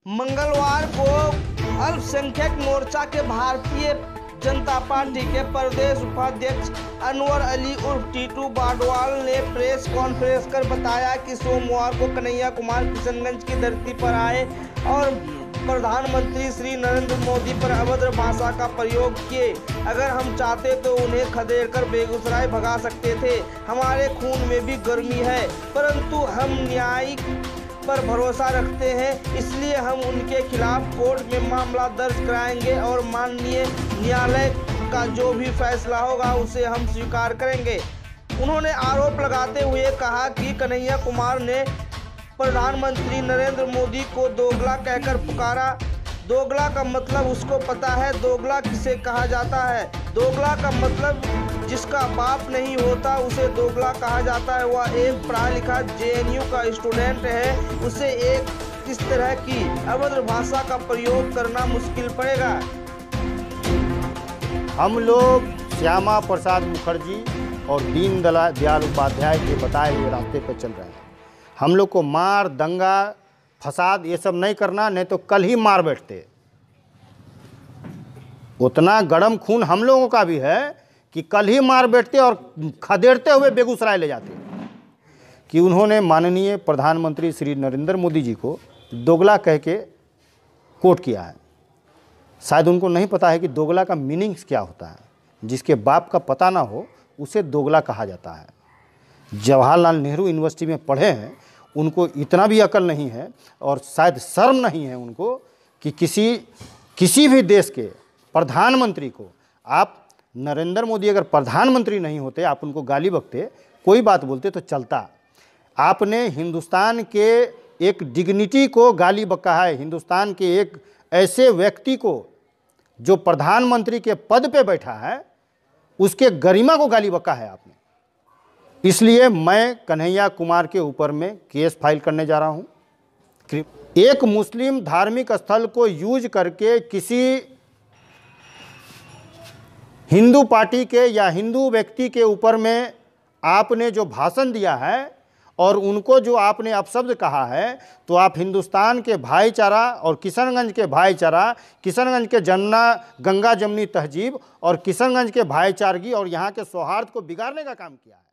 मंगलवार को अल्पसंख्यक मोर्चा के भारतीय जनता पार्टी के प्रदेश उपाध्यक्ष अनवर अली उर्फ टीटू बाडवाल ने प्रेस कॉन्फ्रेंस कर बताया कि सोमवार को कन्हैया कुमार किशनगंज की धरती पर आए और प्रधानमंत्री श्री नरेंद्र मोदी पर अभद्र भाषा का प्रयोग किए। अगर हम चाहते तो उन्हें खदेड़कर बेगूसराय भगा सकते थे। हमारे खून में भी गर्मी है, परंतु हम न्याय पर भरोसा रखते हैं, इसलिए हम उनके खिलाफ कोर्ट में मामला दर्ज कराएंगे और माननीय न्यायालय का जो भी फैसला होगा उसे हम स्वीकार करेंगे। उन्होंने आरोप लगाते हुए कहा कि कन्हैया कुमार ने प्रधानमंत्री नरेंद्र मोदी को दोगला कहकर पुकारा। दोगला का मतलब उसको पता है, दोगला किसे कहा जाता है। दोगला का मतलब जिसका बाप नहीं होता उसे दोगला कहा जाता है। वह एक पढ़ा लिखा जेएनयू का स्टूडेंट है, उसे एक इस तरह की अभद्र भाषा का प्रयोग करना मुश्किल पड़ेगा। हम लोग श्यामा प्रसाद मुखर्जी और दीनदयाल उपाध्याय के बताए हुए रास्ते पर चल रहे हैं। हम लोग को मार, दंगा, फसाद ये सब नहीं करना, नहीं तो कल ही मार बैठते। उतना गरम खून हम लोगों का भी है कि कल ही मार बैठते और खदेड़ते हुए बेगूसराय ले जाते। कि उन्होंने माननीय प्रधानमंत्री श्री नरेंद्र मोदी जी को दोगला कह के कोट किया है। शायद उनको नहीं पता है कि दोगला का मीनिंग्स क्या होता है। जिसके बाप का पता ना हो उसे दोगला कहा जाता है। जवाहरलाल नेहरू यूनिवर्सिटी में पढ़े हैं, उनको इतना भी अकल नहीं है और शायद शर्म नहीं है उनको कि किसी भी देश के प्रधानमंत्री को, आप नरेंद्र मोदी अगर प्रधानमंत्री नहीं होते, आप उनको गाली बकते, कोई बात बोलते तो चलता। आपने हिंदुस्तान के एक डिग्निटी को गाली बका है। हिंदुस्तान के एक ऐसे व्यक्ति को जो प्रधानमंत्री के पद पे बैठा है, उसके गरिमा को गाली बका है आपने। इसलिए मैं कन्हैया कुमार के ऊपर में केस फाइल करने जा रहा हूं। एक मुस्लिम धार्मिक स्थल को यूज करके किसी हिंदू पार्टी के या हिंदू व्यक्ति के ऊपर में आपने जो भाषण दिया है और उनको जो आपने अपशब्द कहा है, तो आप हिंदुस्तान के भाईचारा और किशनगंज के भाईचारा, किशनगंज के गंगा जमनी तहजीब और किशनगंज के भाईचारगी और यहाँ के सौहार्द को बिगाड़ने का काम किया है।